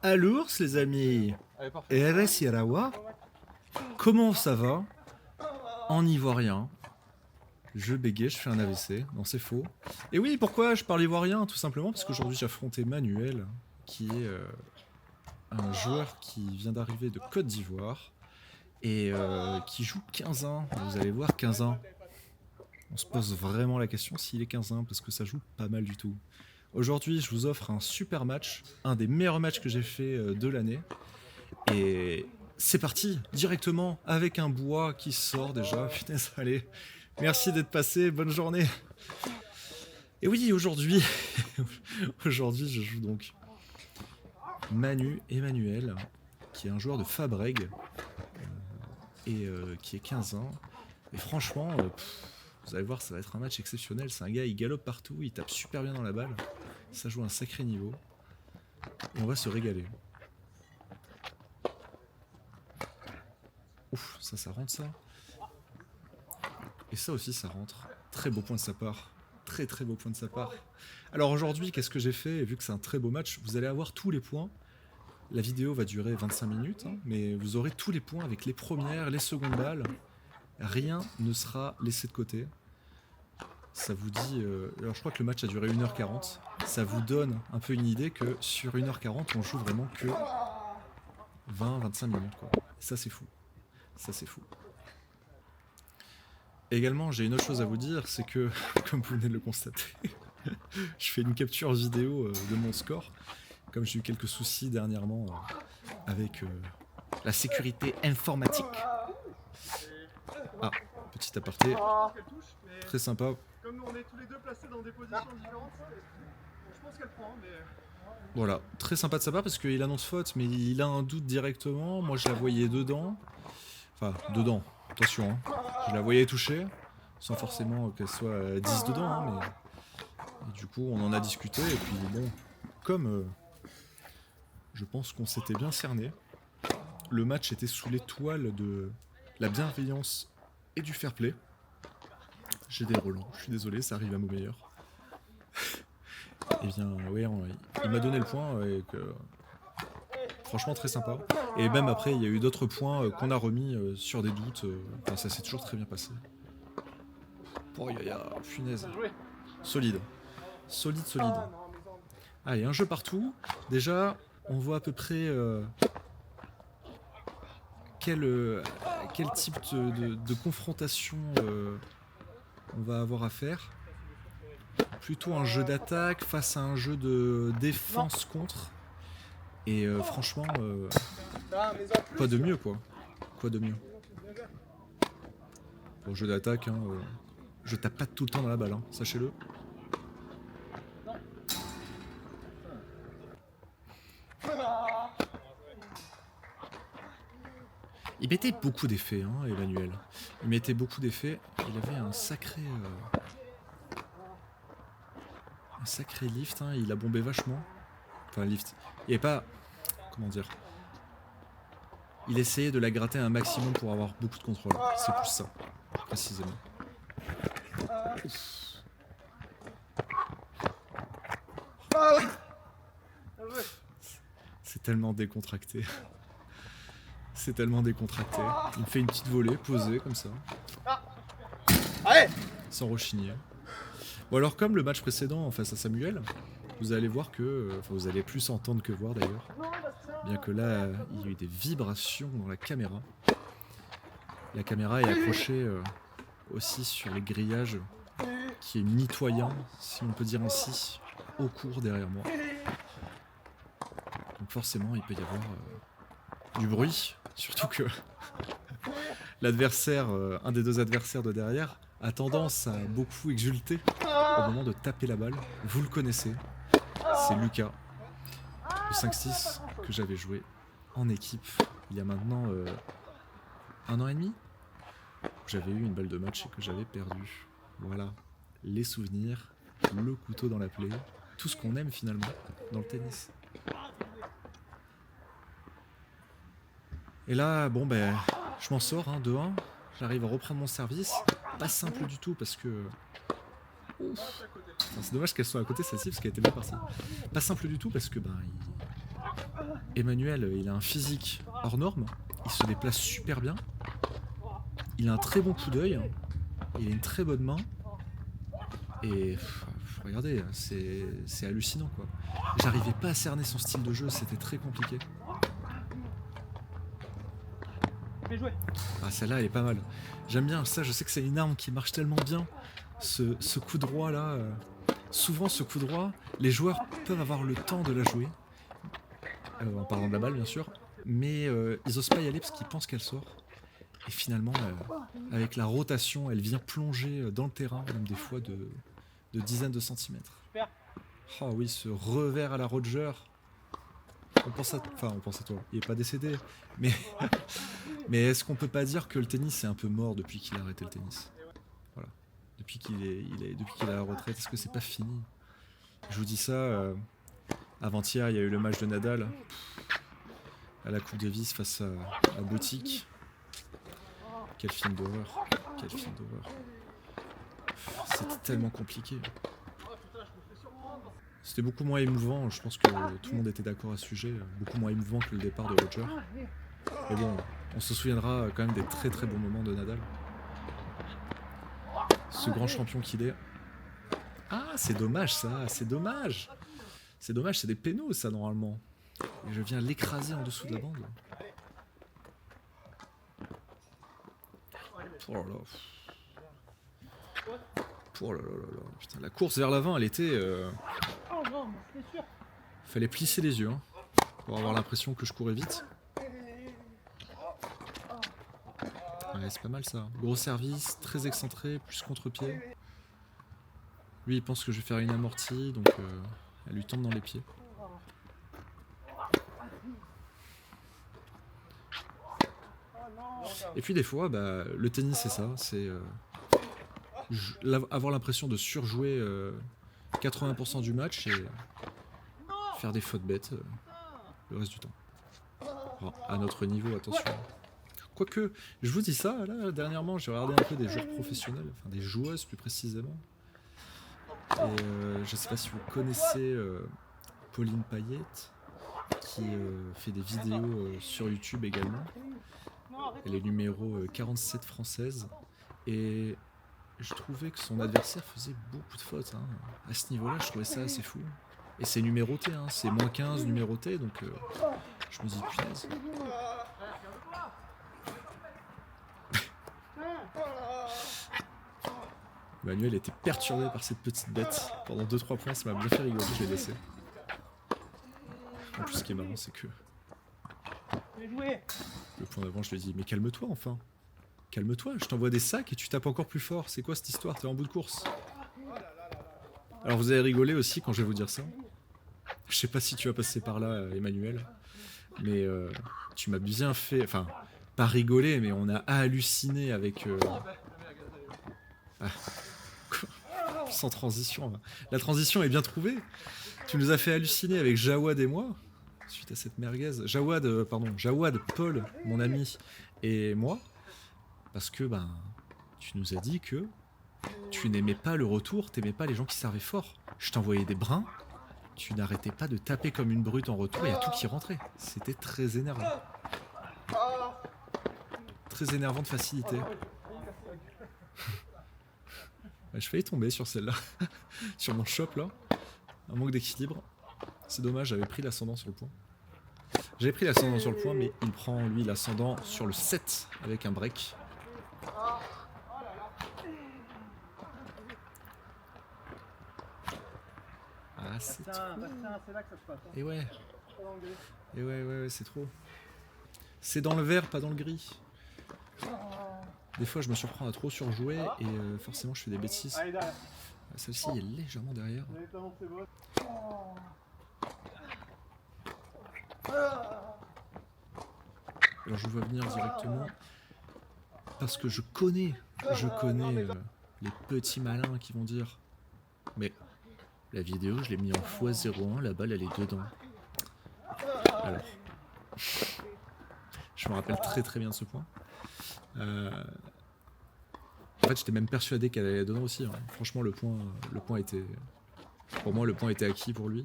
À l'ours, les amis. Et RS Yarawa, comment ça va? En ivoirien. Je bégaye, je fais un AVC. Non, c'est faux. Et oui, pourquoi je parle ivoirien? Tout simplement parce qu'aujourd'hui j'ai affronté Manuel, qui est un joueur qui vient d'arriver de Côte d'Ivoire et qui joue 15-1. Vous allez voir, 15-1. On se pose vraiment la question s'il est 15-1 parce que ça joue pas mal du tout. Aujourd'hui, je vous offre un super match, un des meilleurs matchs que j'ai fait de l'année. Et c'est parti, directement, avec un bois qui sort déjà. Putain, allez. Merci d'être passé, bonne journée. Et oui, aujourd'hui, aujourd'hui, je joue donc Manu Emmanuel, qui est un joueur de Fabreg, et qui est 15 ans. Et franchement, vous allez voir, ça va être un match exceptionnel. C'est un gars, il galope partout, il tape super bien dans la balle. Ça joue un sacré niveau. Et on va se régaler. Ouf, ça rentre ça. Et ça aussi, ça rentre. Très beau point de sa part. Très très beau point de sa part. Alors aujourd'hui, qu'est-ce que j'ai fait? Et vu que c'est un très beau match, vous allez avoir tous les points. La vidéo va durer 25 minutes, hein, mais vous aurez tous les points avec les premières, les secondes balles. Rien ne sera laissé de côté. Ça vous dit... alors je crois que le match a duré 1h40. Ça vous donne un peu une idée que sur 1h40, on joue vraiment que 20-25 minutes, quoi. Et ça, c'est fou. Ça, c'est fou. Et également, j'ai une autre chose à vous dire, c'est que, comme vous venez de le constater, je fais une capture vidéo de mon score. Comme j'ai eu quelques soucis dernièrement avec la sécurité informatique. Ah, petit aparté. Très sympa. Comme nous on est tous les deux placés dans des positions différentes, je pense qu'elle prend, mais... Voilà, très sympa de sa part parce qu'il annonce faute, mais il a un doute directement. Moi je la voyais dedans. Enfin, dedans, attention, hein. Je la voyais toucher, sans forcément qu'elle soit 10 dedans, hein, mais... Et du coup, on en a discuté, et puis bon, comme je pense qu'on s'était bien cerné, le match était sous l'étoile de la bienveillance et du fair play. J'ai des relents, je suis désolé, ça arrive à mon meilleur. Et bien, ouais, il m'a donné le point, et que... Franchement, très sympa. Et même après, il y a eu d'autres points qu'on a remis sur des doutes. Enfin, ça s'est toujours très bien passé. Oh, punaise. Solide. Solide, solide. Allez, un jeu partout. Déjà, on voit à peu près quel type de confrontation on va avoir à faire. Plutôt un jeu d'attaque face à un jeu de défense contre. Et franchement, quoi de mieux, quoi. Quoi de mieux. Pour jeu d'attaque, hein, je tape pas tout le temps dans la balle, hein, sachez-le. Il mettait beaucoup d'effets, hein, Emmanuel. Il mettait beaucoup d'effets. Il avait un sacré lift, hein. Il a bombé vachement. Enfin, lift. Il n'y avait pas... Comment dire? Il essayait de la gratter un maximum pour avoir beaucoup de contrôle. C'est plus ça, précisément. C'est tellement décontracté. C'est tellement décontracté. Il me fait une petite volée, posée, comme ça. Sans rechigner. Bon alors, comme le match précédent face à Samuel, vous allez voir que... Enfin, vous allez plus entendre que voir, d'ailleurs. Bien que là, il y a eu des vibrations dans la caméra. La caméra est accrochée aussi sur les grillages, qui est mitoyant, si on peut dire ainsi, au cours derrière moi. Donc forcément, il peut y avoir du bruit, surtout que l'adversaire, un des deux adversaires de derrière, a tendance à beaucoup exulter au moment de taper la balle. Vous le connaissez, c'est Lucas, le 5-6 que j'avais joué en équipe il y a maintenant 1 an et demi. J'avais eu une balle de match et que j'avais perdu. Voilà, les souvenirs, le couteau dans la plaie, tout ce qu'on aime finalement dans le tennis. Et là, bon ben, je m'en sors, hein, 2-1. J'arrive à reprendre mon service. Pas simple du tout parce que... C'est dommage qu'elle soit à côté celle-ci parce qu'elle était bien partie. Pas simple du tout parce que ben... Emmanuel, il a un physique hors norme, il se déplace super bien, il a un très bon coup d'œil, il a une très bonne main, et regardez, c'est hallucinant quoi. J'arrivais pas à cerner son style de jeu, c'était très compliqué. Ah, celle-là, elle est pas mal. J'aime bien ça, je sais que c'est une arme qui marche tellement bien. Ce coup droit là, souvent ce coup droit, les joueurs peuvent avoir le temps de la jouer, en parlant de la balle bien sûr, mais ils osent pas y aller parce qu'ils pensent qu'elle sort. Et finalement, avec la rotation, elle vient plonger dans le terrain, même des fois de dizaines de centimètres. Oh oui, ce revers à la Roger. On pense à toi. Il est pas décédé, mais mais est-ce qu'on peut pas dire que le tennis est un peu mort depuis qu'il a arrêté le tennis? Voilà. Depuis qu'il est à la retraite, est-ce que c'est pas fini? Je vous dis ça. Avant-hier, il y a eu le match de Nadal à la Coupe Davis face à Boutique. Quel film d'horreur. Quel film d'horreur. C'était tellement compliqué. C'était beaucoup moins émouvant, je pense que tout le monde était d'accord à ce sujet, beaucoup moins émouvant que le départ de Roger. Mais bon, on se souviendra quand même des très très bons moments de Nadal. Ce grand champion qu'il est. Ah, c'est dommage ça, c'est dommage. C'est dommage, c'est des pénaux ça normalement. Et je viens l'écraser en dessous de la bande. Oh là là. Oh là là là là. Putain, la course vers l'avant, elle était... Fallait plisser les yeux, hein, pour avoir l'impression que je courais vite. Ouais, c'est pas mal ça. Gros service, très excentré, plus contre-pied. Lui, il pense que je vais faire une amortie, donc elle lui tombe dans les pieds. Et puis des fois, bah, le tennis c'est ça, c'est avoir l'impression de surjouer 80% du match et faire des fautes bêtes le reste du temps. Alors, à notre niveau, attention. Quoique, je vous dis ça, là, dernièrement, j'ai regardé un peu des joueurs professionnels, enfin des joueuses plus précisément. Et je sais pas si vous connaissez Pauline Payette, qui fait des vidéos sur YouTube également. Elle est numéro 47 française. Et je trouvais que son adversaire faisait beaucoup de fautes. Hein. À ce niveau-là, je trouvais ça assez fou. Et c'est numéroté, hein. C'est moins 15 numéroté, donc je me dis punaise. Manuel était perturbé par cette petite bête. Pendant 2-3 points, ça m'a bien fait rigoler, je l'ai laissé. En plus, ce qui est marrant, c'est que... Le point d'avant, je lui ai dit, mais calme-toi enfin. Calme-toi, je t'envoie des sacs et tu tapes encore plus fort. C'est quoi cette histoire? T'es en bout de course. Alors vous allez rigoler aussi quand je vais vous dire ça. Je sais pas si tu vas passer par là, Emmanuel. Mais tu m'as bien fait... Enfin, pas rigoler, mais on a halluciné avec... Sans transition. La transition est bien trouvée. Tu nous as fait halluciner avec Jawad et moi, suite à cette merguez. Jawad, Paul, mon ami, et moi, parce que ben, tu nous as dit que tu n'aimais pas le retour, t'aimais pas les gens qui servaient fort. Je t'envoyais des brins, tu n'arrêtais pas de taper comme une brute en retour, il y a tout qui rentrait. C'était très énervant. Très énervant de facilité. Je failli tomber sur celle-là, sur mon shop là. Un manque d'équilibre. C'est dommage, j'avais pris l'ascendant sur le point. J'avais pris l'ascendant sur le point, mais il prend lui l'ascendant sur le 7 avec un break. Ah, c'est trop. Et ouais. Et ouais, c'est trop. C'est dans le vert, pas dans le gris. Des fois, je me surprends à trop surjouer et forcément, je fais des bêtises. Celle-ci est légèrement derrière. Alors, je vois venir directement parce que je connais les petits malins qui vont dire mais la vidéo, je l'ai mis en x01, la balle, elle est dedans. Alors, je me rappelle très très bien de ce point. En fait, j'étais même persuadé qu'elle allait dedans aussi. Hein. Franchement, le point était... Pour moi, le point était acquis pour lui.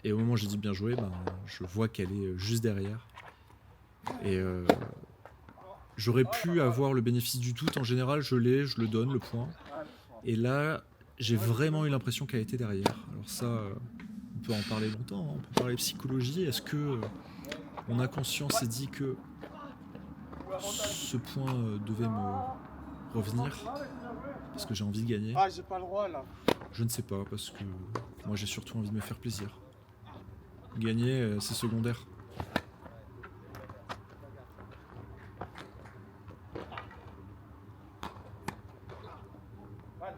Et au moment où j'ai dit bien joué, ben, je vois qu'elle est juste derrière. Et j'aurais pu avoir le bénéfice du doute. En général, je l'ai, je le donne, le point. Et là, j'ai vraiment eu l'impression qu'elle était derrière. Alors ça, on peut en parler longtemps, hein. On peut parler psychologie. Est-ce que on a conscience et dit que ce point devait me revenir parce que j'ai envie de gagner? Ah, j'ai pas le droit là. Je ne sais pas, parce que moi j'ai surtout envie de me faire plaisir. Gagner, c'est secondaire.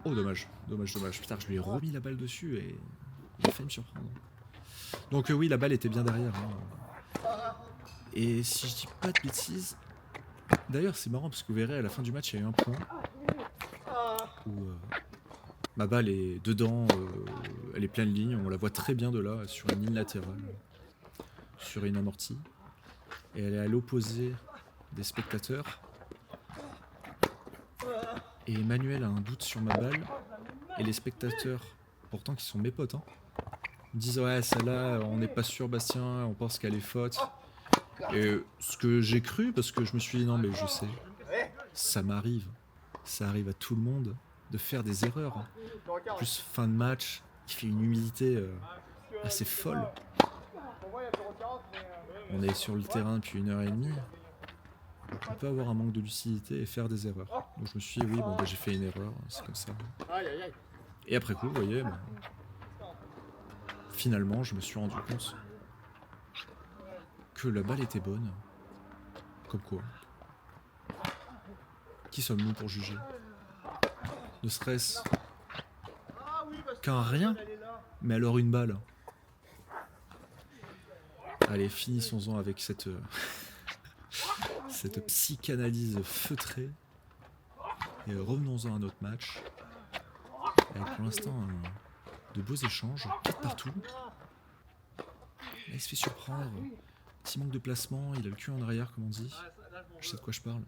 Oh dommage, dommage, dommage. Putain, je lui ai remis la balle dessus et il a failli me surprendre. Donc oui, la balle était bien derrière, hein. Et si je dis pas de bêtises... D'ailleurs c'est marrant parce que vous verrez à la fin du match il y a eu un point où ma balle est dedans, elle est pleine ligne, on la voit très bien de là, sur une ligne latérale, sur une amortie. Et elle est à l'opposé des spectateurs. Et Emmanuel a un doute sur ma balle. Et les spectateurs, pourtant qui sont mes potes, hein, me disent ouais celle-là on n'est pas sûr Bastien, on pense qu'elle est faute. Et ce que j'ai cru, parce que je me suis dit non mais je sais, ça m'arrive, ça arrive à tout le monde de faire des erreurs. En plus fin de match, il fait une humidité assez folle. On est sur le terrain depuis 1h30. On peut avoir un manque de lucidité et faire des erreurs. Donc je me suis dit oui bon bah, j'ai fait une erreur, c'est comme ça. Et après coup vous voyez, bah, finalement je me suis rendu compte que la balle était bonne. Comme quoi. Qui sommes-nous pour juger? Ne serait-ce qu'un rien, mais alors une balle. Allez, finissons-en avec cette cette psychanalyse feutrée. Et revenons-en à notre match. Avec pour l'instant de beaux échanges, 4 partout. Là, il se fait surprendre. Petit manque de placement, il a le cul en arrière, comme on dit. Je sais de quoi je parle.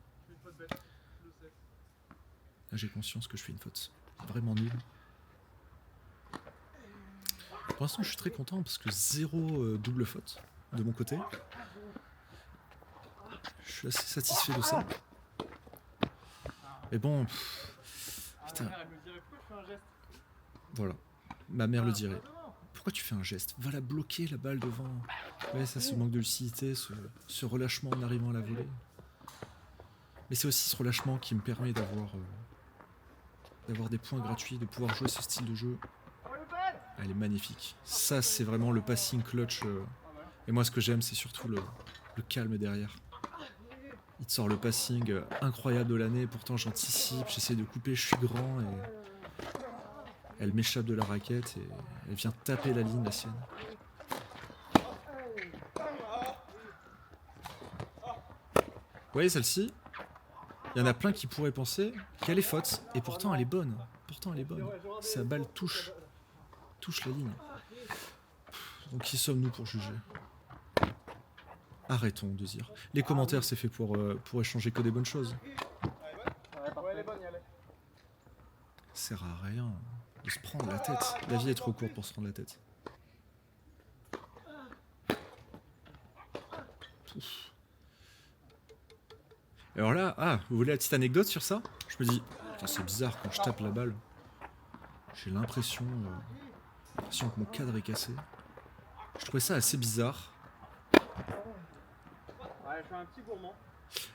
Là, j'ai conscience que je fais une faute. Vraiment nulle. Pour l'instant, je suis très content parce que 0 double faute de mon côté. Je suis assez satisfait de ça. Mais bon, putain. Voilà, ma mère le dirait. Pourquoi tu fais un geste? Va la bloquer, la balle devant. Ouais, ça, ce manque de lucidité, ce relâchement en arrivant à la volée. Mais c'est aussi ce relâchement qui me permet d'avoir des points gratuits, de pouvoir jouer ce style de jeu. Elle est magnifique. Ça, c'est vraiment le passing clutch. Et moi, ce que j'aime, c'est surtout le calme derrière. Il te sort le passing incroyable de l'année, pourtant j'anticipe, j'essaie de couper, je suis grand et elle m'échappe de la raquette et elle vient taper la ligne, la sienne. Vous voyez celle-ci? Il y en a plein qui pourraient penser qu'elle est faute et pourtant elle est bonne. Pourtant elle est bonne. Sa balle touche la ligne. Donc qui sommes-nous pour juger? Arrêtons de dire. Les commentaires, c'est fait pour échanger que des bonnes choses. Ça sert à rien de se prendre la tête. La vie est trop courte pour se prendre la tête. Ouf. Alors là, vous voulez la petite anecdote sur ça? Je me dis, c'est bizarre quand je tape la balle. J'ai l'impression que mon cadre est cassé. Je trouvais ça assez bizarre.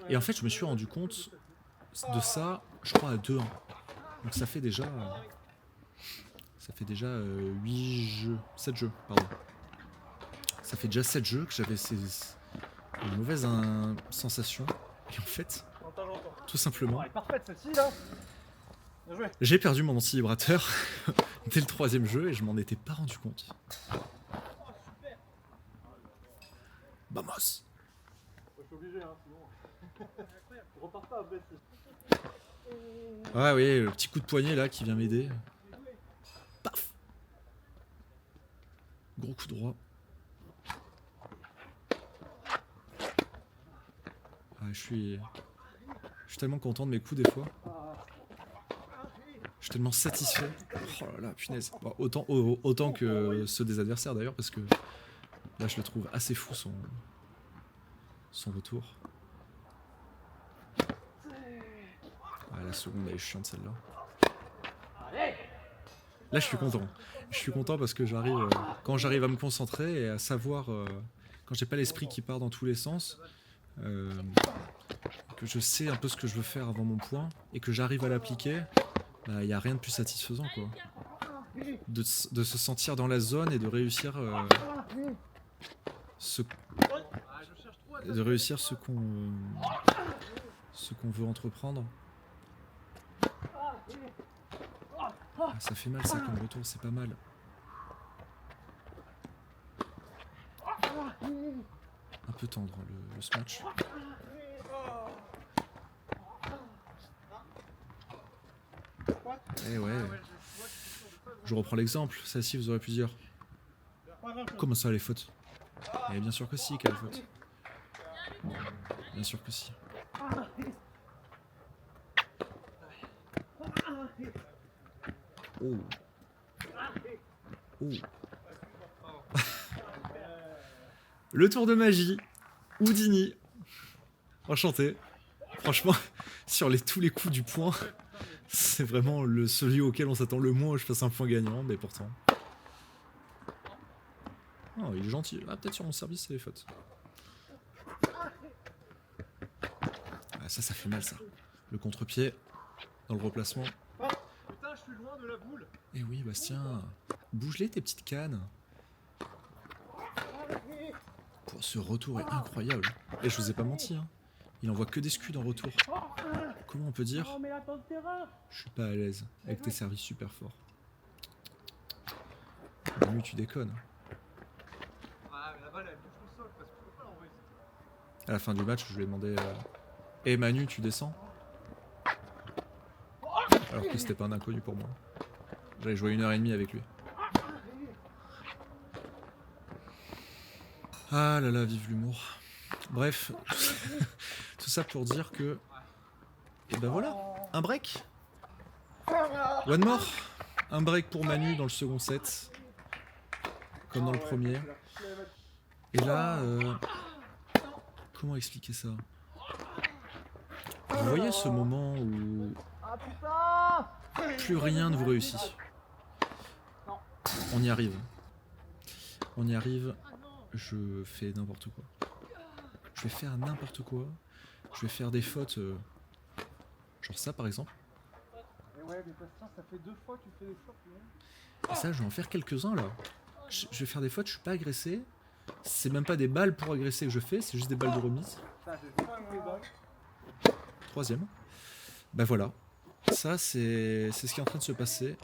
Et en fait, je me suis rendu compte de ça, je crois, à 2-1. Donc ça fait déjà 8 jeux, 7 jeux, pardon. Ça fait déjà 7 jeux que j'avais une mauvaise sensation. Et en fait, tout simplement, j'ai perdu mon anti-vibrateur dès le 3e jeu et je m'en étais pas rendu compte. Vamos! Ah oui, le petit coup de poignet là qui vient m'aider. Paf! Gros coup droit. Ah, je suis tellement content de mes coups des fois. suis tellement satisfait. Oh là là, punaise. Bon, autant que ceux des adversaires d'ailleurs, parce que là je le trouve assez fou son retour. Ah, la seconde elle est chiante celle-là. Là je suis content. Je suis content parce que quand j'arrive à me concentrer et à savoir, quand j'ai pas l'esprit qui part dans tous les sens, que je sais un peu ce que je veux faire avant mon point et que j'arrive à l'appliquer, bah y a rien de plus satisfaisant quoi. De se sentir dans la zone et de réussir ce qu'on veut entreprendre. Ah, ça fait mal ça comme retour, c'est pas mal. Un peu tendre le smash. Eh ouais. Je reprends l'exemple, celle-ci vous aurez pu dire. Comment ça les fautes? Eh bien sûr que si, quelle faute. Bien sûr que si. Oh. Oh. Le tour de magie. Houdini. Enchanté. Franchement, sur tous les coups du point, c'est vraiment celui auquel on s'attend le moins où je fasse un point gagnant, mais pourtant. Oh, il est gentil. Ah, peut-être sur mon service, c'est les fautes. Ah, ça fait mal, ça. Le contre-pied, dans le replacement. Putain, je suis loin de la boule. Eh oui, Bastien. Bouge-les, tes petites cannes. Oh, ce retour est incroyable. Et je vous ai pas menti, hein. Il envoie que des scuds en retour. Comment on peut dire? Je suis pas à l'aise avec tes services super forts. Manu, tu déconnes. Ah, mais la balle elle bouge au sol parce que tu peux pas l'envoyer. À la fin du match, je lui ai demandé Eh Manu, tu descends? Alors que c'était pas un inconnu pour moi. J'avais joué 1h30 avec lui. Ah là là, vive l'humour. Bref, tout ça pour dire que... Et ben voilà, un break. One more. Un break pour Manu dans le second set. Comme dans le premier. Et là... comment expliquer ça? Vous voyez ce moment où... plus rien ne vous réussit. On y arrive. On y arrive. Je fais n'importe quoi. Je vais faire n'importe quoi. Je vais faire des fautes. Genre ça par exemple. Et ouais, mais Bastien, ça fait 2 fois que tu fais des fautes. Et ça, je vais en faire quelques-uns là. Je vais faire des fautes, je suis pas agressé. C'est même pas des balles pour agresser que je fais, c'est juste des balles de remise. Troisième. Bah voilà. Ça, c'est ce qui est en train de se passer.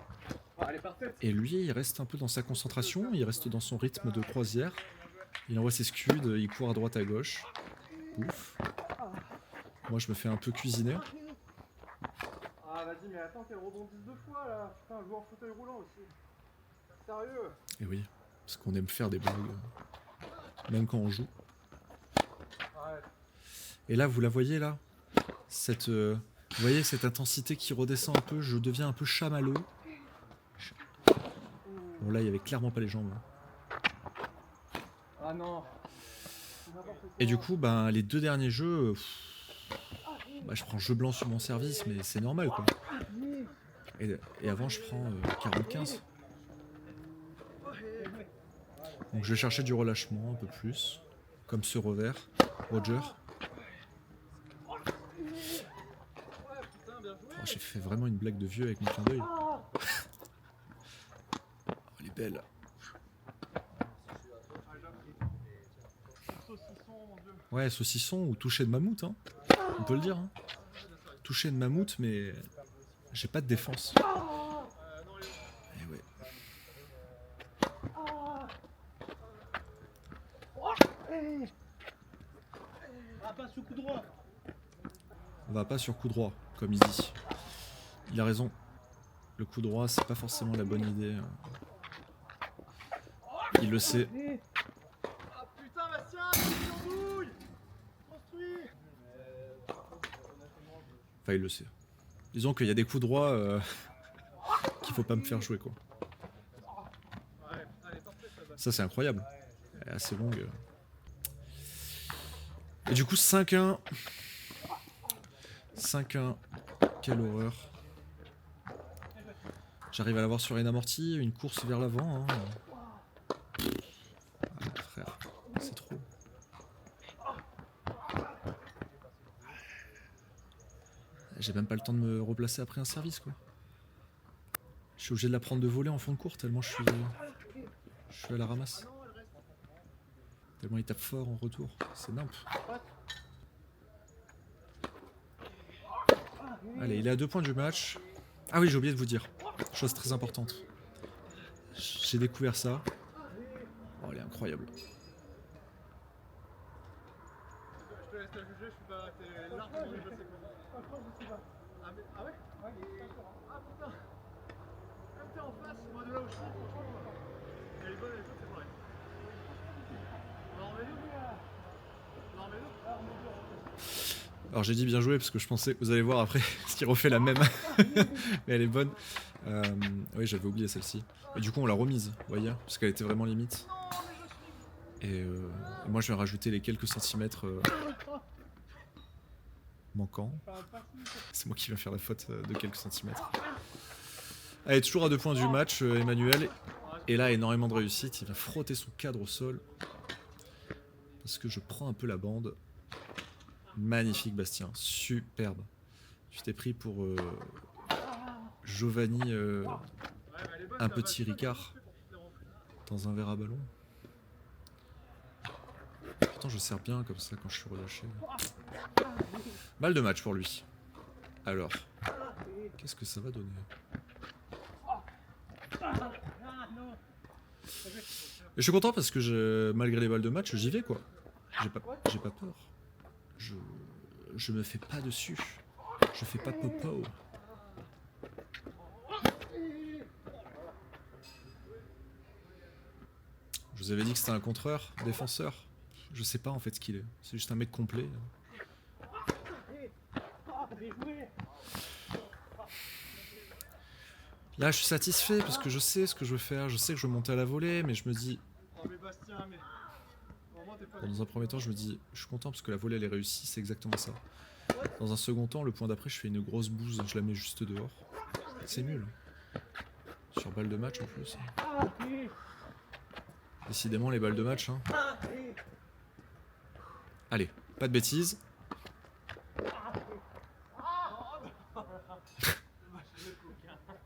Et lui, il reste un peu dans sa concentration, il reste dans son rythme de croisière. Il envoie ses scuds, il court à droite à gauche. Ouf. Moi, je me fais un peu cuisiner. Ah, vas-y, mais attends qu'elle rebondisse 2 fois là. Putain, un joueur fauteuil roulant aussi. Sérieux? Et oui, parce qu'on aime faire des blagues, même quand on joue. Et là, vous la voyez là? Vous voyez cette intensité qui redescend un peu, je deviens un peu chamallow. Bon là, il y avait clairement pas les jambes. Ah non. Et du coup, ben, les 2 derniers jeux, bah, je prends jeu blanc sur mon service, mais c'est normal quoi. Et avant, je prends 40-15. Donc je vais chercher du relâchement un peu plus, comme ce revers, Roger. Oh, j'ai fait vraiment une blague de vieux avec mon clin d'œil. Oh, elle est belle. Ouais, saucisson ou toucher de mammouth, hein. On peut le dire. Hein. Toucher de mammouth, mais j'ai pas de défense. Et ouais. On va pas sur coup droit, comme il dit. Il a raison. Le coup droit, c'est pas forcément la bonne idée. Il le sait. Ah putain, Bastien, tu t'embrouilles. Construis. Enfin, il le sait. Disons qu'il y a des coups droits qu'il faut pas me faire jouer, quoi. Ça, c'est incroyable. Elle est assez longue. Et du coup, 5-1. 5-1. Quelle horreur. J'arrive à l'avoir sur une amortie, une course vers l'avant. Hein. Ah, frère, c'est trop. J'ai même pas le temps de me replacer après un service, quoi. Je suis obligé de la prendre de voler en fond de cours tellement je suis à la ramasse. Tellement il tape fort en retour. C'est nimp. Allez, il est à 2 points du match. Ah oui, j'ai oublié de vous dire. Chose très importante. J'ai découvert ça. Oh, elle est incroyable. Je te laisse la juger, je suis pas. T'es largement mieux placé que moi. Ah ouais? Ah putain! Comme t'es en face, moi de là où je suis, franchement. Elle est bonne, elle est bonne, c'est pareil. On en remet deux? On en remet deux? Alors j'ai dit bien joué parce que je pensais, vous allez voir après, ce qui refait la même. Mais elle est bonne. Oui, j'avais oublié celle-ci. Et du coup, on l'a remise, vous voyez, parce qu'elle était vraiment limite. Et moi, je vais rajouter les quelques centimètres manquants. C'est moi qui viens faire la faute de quelques centimètres. Allez, toujours à 2 points du match, Emmanuel. Et là, énormément de réussite. Il va frotter son cadre au sol. Parce que je prends un peu la bande. Magnifique, Bastien. Superbe. Tu t'es pris pour Giovanni, un petit Ricard, dans un verre à ballon. Pourtant, je sers bien comme ça quand je suis relâché. Mal de match pour lui. Alors, qu'est-ce que ça va donner? Et je suis content parce que malgré les balles de match, j'y vais, quoi. J'ai pas peur. Je me fais pas dessus. Je fais pas popo. Je vous avais dit que c'était un contreur, défenseur. Je sais pas en fait ce qu'il est. C'est juste un mec complet. Là, je suis satisfait parce que je sais ce que je veux faire. Je sais que je veux monter à la volée, mais je me dis. Bon, dans un premier temps, je me dis, je suis content parce que la volée elle est réussie, c'est exactement ça. Dans un second temps, le point d'après, je fais une grosse bouse, je la mets juste dehors. C'est nul. Sur balle de match en plus. Décidément, les balles de match. Hein. Allez, pas de bêtises.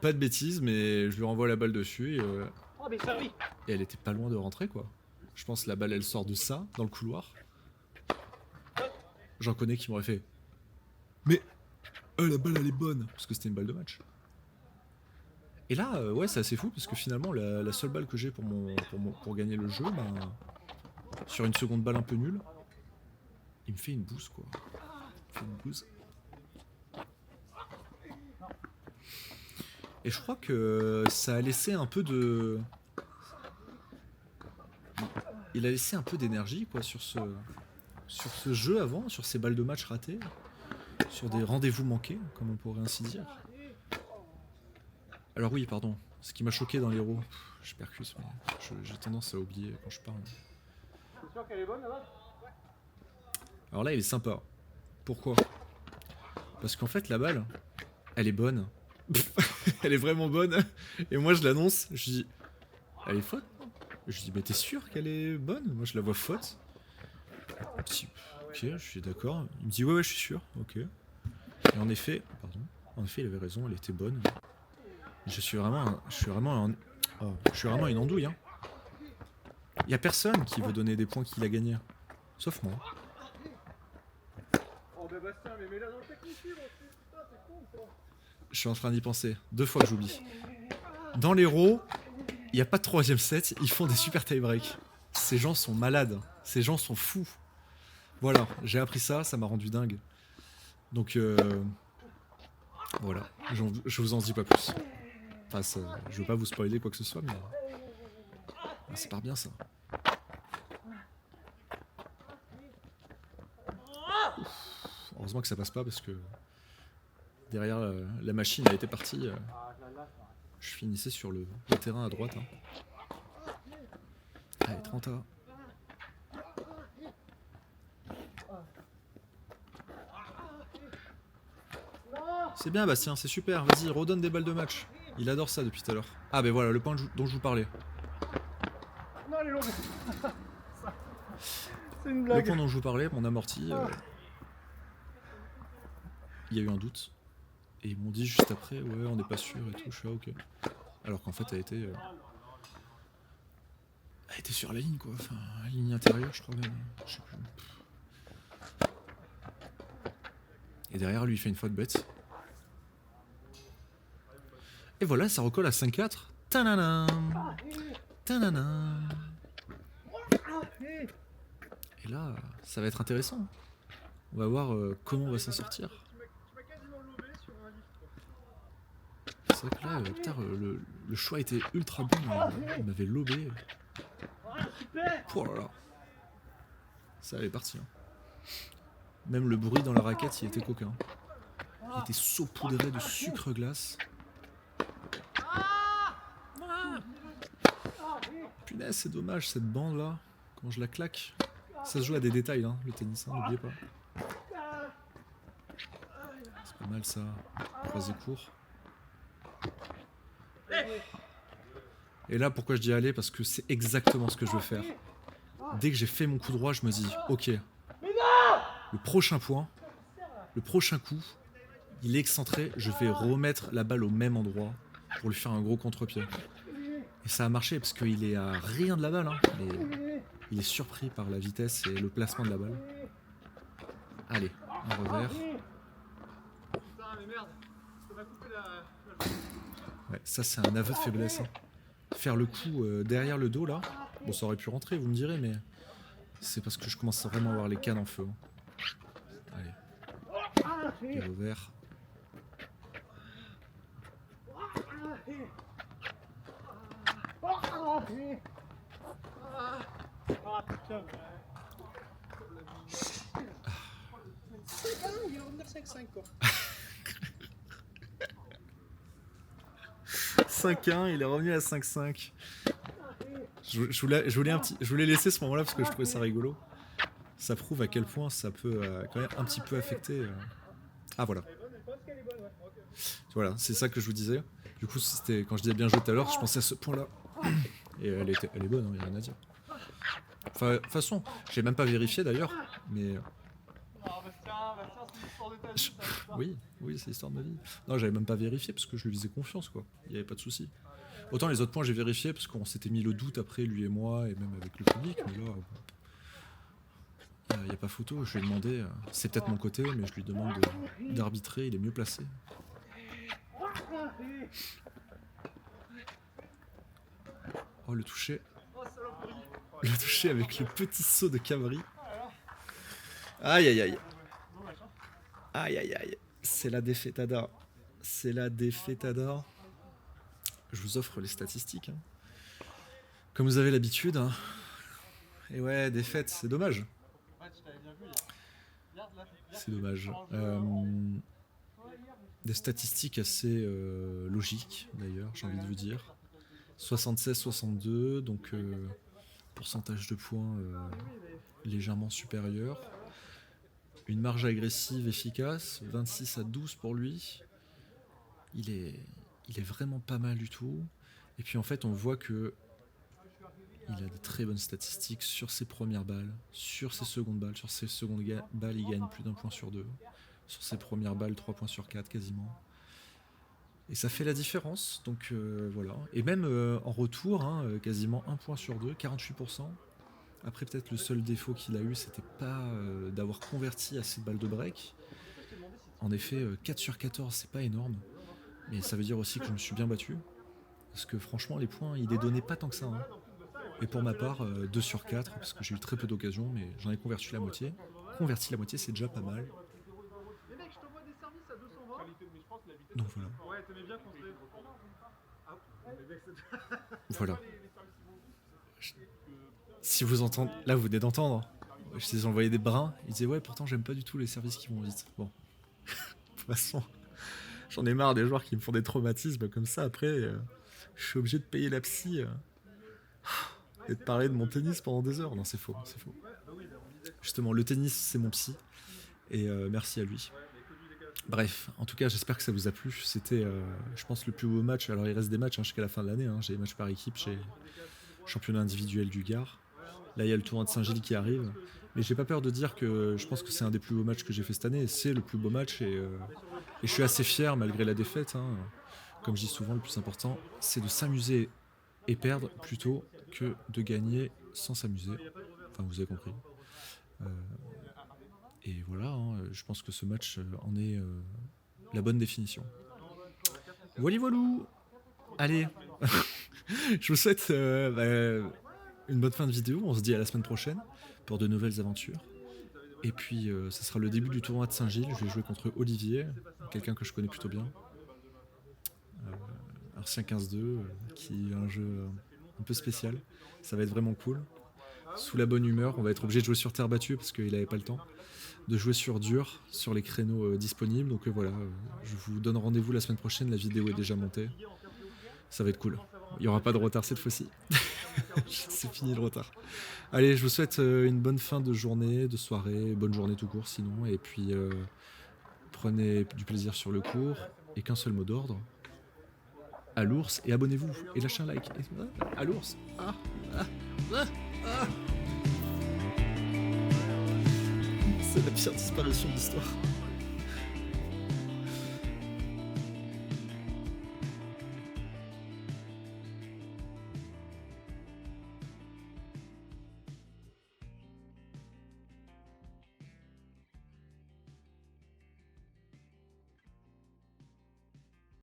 Pas de bêtises, mais je lui renvoie la balle dessus et elle était pas loin de rentrer, quoi. Je pense que la balle, elle sort de ça, dans le couloir. J'en connais qui m'auraient fait. Mais la balle, elle est bonne, parce que c'était une balle de match. Et là, ouais, c'est assez fou, parce que finalement, la seule balle que j'ai pour gagner le jeu, ben, sur une seconde balle un peu nulle, il me fait une bouse, quoi. Il me fait une bouse. Et je crois que ça a laissé un peu de... Il a laissé un peu d'énergie, quoi, sur ce jeu avant, sur ces balles de match ratées, sur des rendez-vous manqués, comme on pourrait ainsi dire. Alors oui, pardon, ce qui m'a choqué dans l'héros, je percute, mais j'ai tendance à oublier quand je parle. C'est sûr qu'elle est bonne là-bas? Alors là, il est sympa. Pourquoi? Parce qu'en fait, la balle, elle est bonne. Elle est vraiment bonne. Et moi, je l'annonce, je dis, elle est faute? Je dis, mais t'es sûr qu'elle est bonne? Moi, je la vois faute. Ok, je suis d'accord. Il me dit, ouais, je suis sûr. Ok. Et en effet, il avait raison, elle était bonne. Je suis vraiment une andouille. Hein. Y a personne qui veut donner des points qu'il a gagnés. Sauf moi. Oh bah Bastien, mais mets-la dans le technicien aussi, putain, c'est con ça. Je suis en train d'y penser. 2 fois que j'oublie. Dans l'héros, il n'y a pas de 3ème set, ils font des super tie-break. Ces gens sont malades. Ces gens sont fous. Voilà, j'ai appris ça, ça m'a rendu dingue. Donc, voilà, je vous en dis pas plus. Enfin, je veux pas vous spoiler quoi que ce soit, mais ça part bien ça. Heureusement que ça passe pas parce que derrière la machine a été partie. Je finissais sur le terrain à droite. Hein. Allez, 30A. C'est bien Bastien, c'est super, vas-y, redonne des balles de match. Il adore ça depuis tout à l'heure. Ah ben voilà, le point dont je vous parlais. Non, elle est longue. C'est une Le blague. point dont je vous parlais, mon amorti, il y a eu un doute. Et ils m'ont dit juste après, ouais, on n'est pas sûr et tout, je suis ok. Alors qu'en fait, elle était sur la ligne, quoi. Enfin, la ligne intérieure, je crois même. Je sais plus. Et derrière, lui, il fait une faute bête. Et voilà, ça recolle à 5-4. Tanana. Tanana. Et là, ça va être intéressant. On va voir comment on va s'en sortir. Tu m'as quasiment lobé sur un lift. C'est vrai que là, putain, le choix était ultra bon. Il m'avait lobé. Oh là là. Ça allait partir. Même le bruit dans la raquette, il était coquin. Il était saupoudré de sucre glace. Punaise, c'est dommage cette bande là. Quand je la claque. Ça se joue à des détails, hein, le tennis, hein, n'oubliez pas. C'est pas mal ça. Croisé court. Et là, pourquoi je dis aller? Parce que c'est exactement ce que je veux faire. Dès que j'ai fait mon coup droit, je me dis, ok, le prochain point, le prochain coup, il est excentré, je vais remettre la balle au même endroit pour lui faire un gros contre-pied. Et ça a marché parce qu'il est à rien de la balle, hein, mais il est surpris par la vitesse et le placement de la balle. Allez, un revers. Putain, mais merde. Ça m'a coupé la... Ouais, ça c'est un aveu de faiblesse. Hein. Faire le coup derrière le dos là, bon ça aurait pu rentrer, vous me direz, mais c'est parce que je commence vraiment à avoir les cannes en feu. Hein. Allez, et revers. Ah putain. Il va revenir 5-5 quoi. 5-1, il est revenu à 5-5. Je voulais laisser ce moment-là parce que je trouvais ça rigolo. Ça prouve à quel point ça peut quand même un petit peu affecter. Ah voilà. Voilà, c'est ça que je vous disais. Du coup, c'était quand je disais bien joué tout à l'heure, je pensais à ce point-là. Et elle est bonne, il n'y a rien à dire. Enfin, de toute façon, j'ai même pas vérifié d'ailleurs, mais. Ah Bastien, c'est l'histoire de ta vie. Oui, c'est l'histoire de ma vie. Non, j'avais même pas vérifié parce que je lui faisais confiance, quoi. Il n'y avait pas de souci. Autant les autres points, j'ai vérifié parce qu'on s'était mis le doute après, lui et moi, et même avec le public, mais là. Il n'y a pas photo, je lui ai demandé, c'est peut-être mon côté, mais je lui demande d'arbitrer, il est mieux placé. Oh, le toucher. Le toucher avec le petit saut de Cabri. Aïe aïe aïe. Aïe aïe aïe. C'est la défaitada. C'est la défaitada. Je vous offre les statistiques. Hein. Comme vous avez l'habitude. Hein. Et ouais, défaite, c'est dommage. C'est dommage. Des statistiques assez logiques, d'ailleurs, j'ai envie de vous dire. 76-62, donc pourcentage de points légèrement supérieur. Une marge agressive efficace, 26-12 pour lui. Il est vraiment pas mal du tout. Et puis en fait, on voit que il a de très bonnes statistiques sur ses premières balles, sur ses secondes balles. Sur ses secondes balles, il gagne plus d'1 point sur 2. Sur ses premières balles, 3 points sur 4 quasiment. Et ça fait la différence, donc voilà. Et même en retour, hein, quasiment 1 point sur 2, 48%. Après, peut-être le seul défaut qu'il a eu, c'était pas d'avoir converti assez de balles de break. En effet, 4 sur 14, c'est pas énorme. Mais ça veut dire aussi que je me suis bien battu. Parce que franchement, les points, il les donnait pas tant que ça. Hein. Et pour ma part, 2 sur 4, parce que j'ai eu très peu d'occasions, mais j'en ai converti la moitié. Converti la moitié, c'est déjà pas mal. Les mecs, je t'envoie des services à 220. Donc voilà. Ouais, t'aimais bien qu'on se... Voilà. Si vous entendez... Là, vous venez d'entendre. Je les envoyé des brins. Ils disaient, ouais, pourtant, j'aime pas du tout les services qui vont vite. Bon. De toute façon, J'en ai marre des joueurs qui me font des traumatismes comme ça. Après, je suis obligé de payer la psy et de parler de mon tennis pendant des heures. Non, c'est faux, c'est faux. Justement, le tennis, c'est mon psy. Et merci à lui. Bref, en tout cas, j'espère que ça vous a plu. C'était, je pense, le plus beau match. Alors, il reste des matchs jusqu'à la fin de l'année. J'ai des matchs par équipe, j'ai championnat individuel du Gard. Là, il y a le tournoi de Saint-Gilles qui arrive. Mais j'ai pas peur de dire que je pense que c'est un des plus beaux matchs que j'ai fait cette année. Et c'est le plus beau match. Et je suis assez fier, malgré la défaite. Comme je dis souvent, le plus important, c'est de s'amuser et perdre plutôt que de gagner sans s'amuser. Enfin, vous avez compris. Et voilà, je pense que ce match en est la bonne définition. Voilà, voilou. Allez, je vous souhaite une bonne fin de vidéo. On se dit à la semaine prochaine pour de nouvelles aventures. Et puis, ce sera le début du tournoi de Saint-Gilles. Je vais jouer contre Olivier, quelqu'un que je connais plutôt bien. Ancien 15-2, qui est un jeu un peu spécial. Ça va être vraiment cool. Sous la bonne humeur, on va être obligé de jouer sur terre battue parce qu'il n'avait pas le temps. De jouer sur dur, sur les créneaux disponibles. Donc voilà, je vous donne rendez-vous la semaine prochaine. La vidéo est déjà montée. Ça va être cool. Il n'y aura pas de retard cette fois-ci. C'est fini le retard. Allez, je vous souhaite une bonne fin de journée, de soirée, bonne journée tout court sinon. Et puis, prenez du plaisir sur le cours. Et qu'un seul mot d'ordre. À l'ours. Et abonnez-vous. Et lâchez un like. À l'ours. C'est la pire disparition de l'histoire.